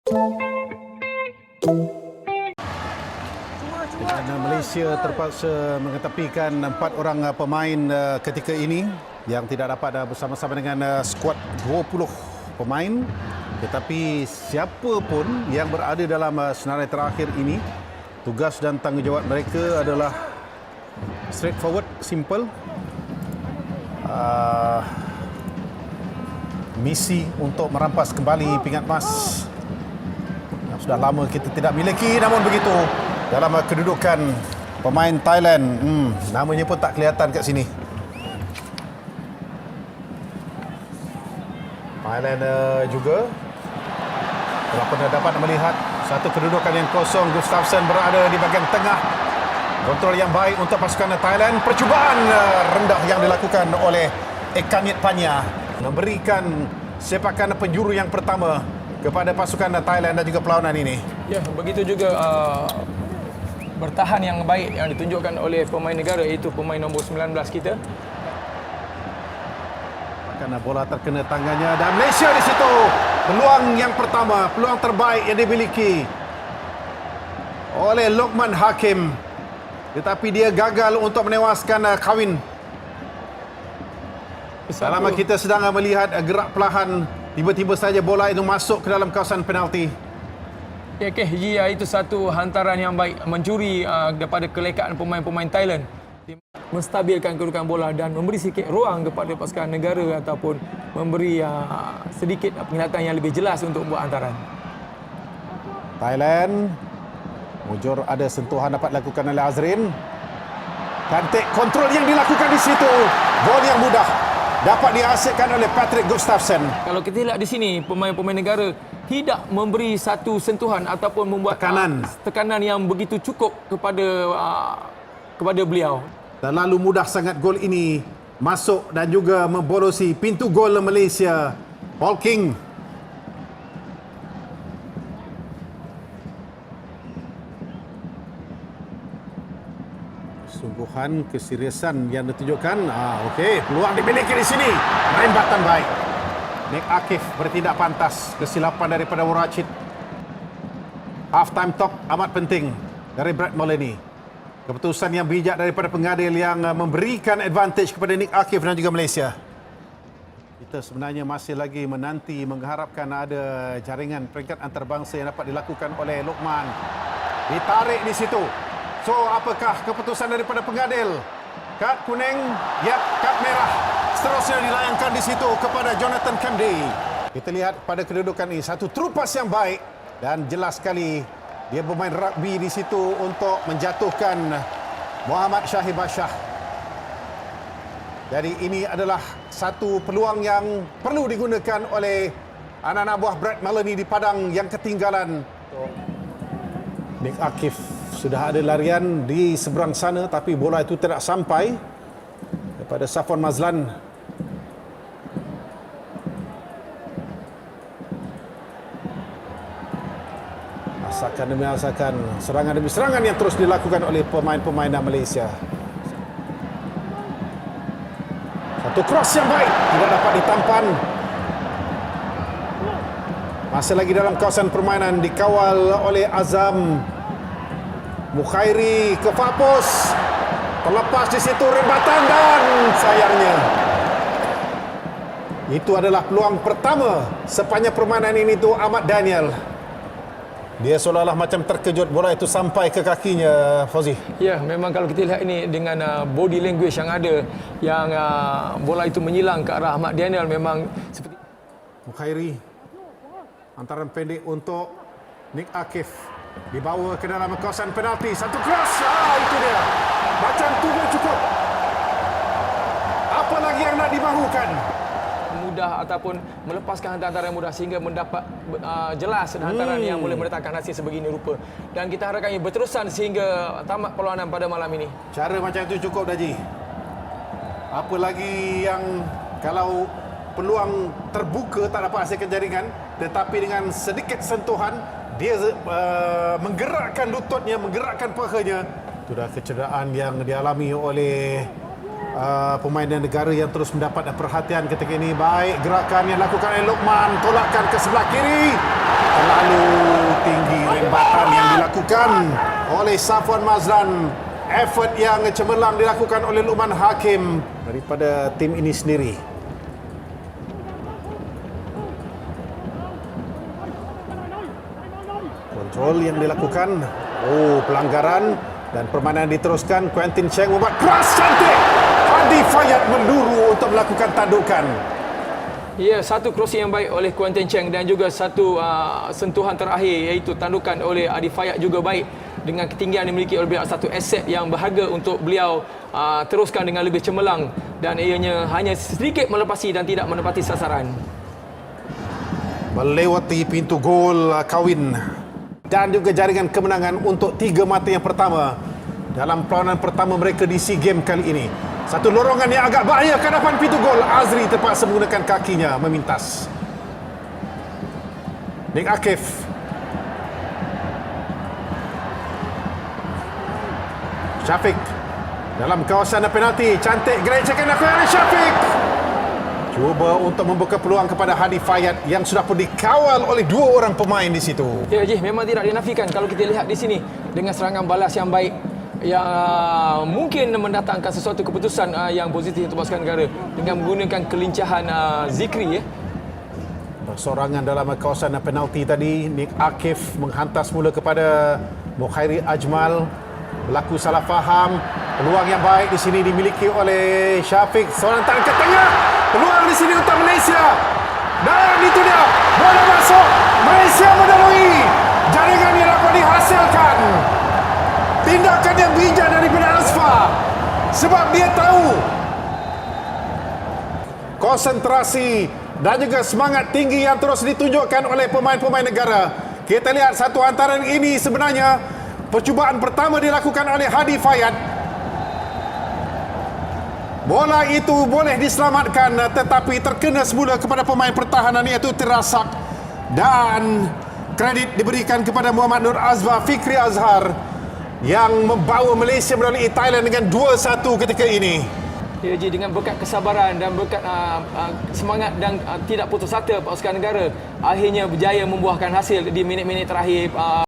Dan Malaysia terpaksa mengetepikan 4 orang pemain ketika ini yang tidak dapat bersama-sama dengan skuad 20 pemain. Tetapi siapa pun yang berada dalam senarai terakhir ini, tugas dan tanggungjawab mereka adalah straightforward, simple. Misi untuk merampas kembali pingat emas yang sudah lama kita tidak miliki. Namun begitu, dalam kedudukan pemain Thailand, namanya pun tak kelihatan kat sini. Thailand juga telah pernah dapat melihat satu kedudukan yang kosong. Gustafsson berada di bahagian tengah. Kontrol yang baik untuk pasukan Thailand. Percubaan rendah yang dilakukan oleh Ekanit Panya memberikan sepakan penjuru yang pertama kepada pasukan Thailand dan juga perlawanan ini. Ya, begitu juga bertahan yang baik yang ditunjukkan oleh pemain negara, iaitu pemain nombor 19 kita. Karena bola terkena tangannya dan Malaysia di situ. Peluang yang pertama, peluang terbaik yang dimiliki oleh Lokman Hakim. Tetapi dia gagal untuk menewaskan Kawin. Dalam kita sedang melihat gerak perlahan, tiba-tiba saja bola itu masuk ke dalam kawasan penalti. Ya, Jia itu satu hantaran yang baik, mencuri daripada kelekaan pemain-pemain Thailand, menstabilkan kedudukan bola dan memberi sedikit ruang kepada pasukan negara ataupun memberi sedikit penglihatan yang lebih jelas untuk membuat hantaran. Thailand, mujur ada sentuhan dapat dilakukan oleh Azrin. Cantik kontrol yang dilakukan di situ. Gol yang mudah dapat dihasilkan oleh Patrick Gustafsson. Kalau kita lihat di sini, pemain-pemain negara tidak memberi satu sentuhan ataupun membuat tekanan yang begitu cukup kepada beliau. Terlalu mudah sangat gol ini masuk dan juga membolosi pintu gol Malaysia. Paul King. Sungguhan keseriusan yang ditunjukkan. Okey, peluang dimiliki di sini. Rembatan baik. Nick Akif bertindak pantas. Kesilapan daripada Warachit. Half time talk amat penting dari Brad Maloney. Keputusan yang bijak daripada pengadil yang memberikan advantage kepada Nick Akif dan juga Malaysia. Kita sebenarnya masih lagi menanti, mengharapkan ada jaringan peringkat antarabangsa yang dapat dilakukan oleh Lokman. Ditarik di situ. So, apakah keputusan daripada pengadil? Kad kuning, kad merah. Seterusnya dilayangkan di situ kepada Jonathan Camdy. Kita lihat pada kedudukan ini, satu terupas yang baik dan jelas sekali dia bermain rugby di situ untuk menjatuhkan Muhammad Syahir Bashar. Jadi ini adalah satu peluang yang perlu digunakan oleh anak-anak buah Brad Maloney di padang yang ketinggalan. Nick Akif sudah ada larian di seberang sana tapi bola itu tidak sampai kepada Safwan Mazlan. Asakan demi asakan, serangan demi serangan yang terus dilakukan oleh pemain-pemain Malaysia. Satu cross yang baik tidak dapat ditampan. Masih lagi dalam kawasan permainan, dikawal oleh Azam. Mukhairi ke Fapos. Terlepas di situ rembatan dan sayangnya itu adalah peluang pertama sepanjang permainan ini tu Ahmad Daniel. Dia seolah-olah macam terkejut bola itu sampai ke kakinya, Fauzi. Ya, memang kalau kita lihat ini dengan body language yang ada, yang bola itu menyilang ke arah Ahmad Daniel, memang seperti Mukhairi. Hantaran pendek untuk Nick Akif. Dibawa ke dalam kawasan penalti. Satu cross. Itu dia. Macam tubuh cukup. Apa lagi yang nak dimahukan? Mudah ataupun melepaskan hantaran mudah sehingga mendapat jelas hantaran yang boleh mendatangkan hasil sebegini rupa. Dan kita harapkan ia berterusan sehingga tamat perlawanan pada malam ini. Cara macam itu cukup, Daji. Apa lagi yang kalau peluang terbuka tak dapat hasilkan jaringan, tetapi dengan sedikit sentuhan dia menggerakkan lututnya, menggerakkan pahanya. Itu dah kecederaan yang dialami oleh pemain negara yang terus mendapat perhatian ketika ini. Baik gerakan yang dilakukan oleh Lokman, tolakkan ke sebelah kiri. Terlalu ditaklukkan oleh Safwan Mazlan. Effort yang cemerlang dilakukan oleh Luqman Hakim daripada tim ini sendiri. Kontrol yang dilakukan. Oh, pelanggaran dan permainan diteruskan. Quentin Cheng membuat keras cantik. Hadi Fayad meluru untuk melakukan tandukan. Ya, satu crossing yang baik oleh Quentin Cheng dan juga satu sentuhan terakhir iaitu tandukan oleh Hadi Fayad juga baik dengan ketinggian yang dimiliki oleh beliau, satu aset yang berharga untuk beliau teruskan dengan lebih cemerlang dan ianya hanya sedikit melepasi dan tidak menepati sasaran. Melewati pintu gol kawin dan juga jaringan kemenangan untuk 3 mata yang pertama dalam perlawanan pertama mereka di SEA Games kali ini. Satu lorongan yang agak bahaya ke hadapan pintu gol. Azri terpaksa menggunakan kakinya memintas. Nick Akif. Syafiq dalam kawasan penalti. Cantik gerejakan dilakukan oleh Syafiq. Cuba untuk membuka peluang kepada Hadi Fayad yang sudah pun dikawal oleh 2 orang pemain di situ. Ya, Ji, memang tidak dinafikan kalau kita lihat di sini dengan serangan balas yang baik yang mungkin mendatangkan sesuatu keputusan yang positif untuk pasukan negara dengan menggunakan kelincahan Zikri ya. Persorangan dalam kawasan penalti tadi. Nick Akif menghantar semula kepada Mukhairi Ajmal. Berlaku salah faham. Peluang yang baik di sini dimiliki oleh Syafiq. Seorang tangan ke tengah. Peluang di sini untuk Malaysia. Dan itu dia. Bola masuk. Malaysia mendahului. Jaringan yang dapat dihasilkan. Tindakan yang bijak daripada Asfar. Sebab dia tahu konsentrasi dan juga semangat tinggi yang terus ditunjukkan oleh pemain-pemain negara. Kita lihat satu hantaran ini sebenarnya percubaan pertama dilakukan oleh Hadi Fayad. Bola itu boleh diselamatkan tetapi terkena semula kepada pemain pertahanan iaitu Tirasak. Dan kredit diberikan kepada Muhammad Nur Azwa Fikri Azhar yang membawa Malaysia melalui Thailand dengan 2-1 ketika ini. Ya, Ji, dengan berkat kesabaran dan berkat semangat dan tidak putus asa pasukan negara akhirnya berjaya membuahkan hasil di minit-minit terakhir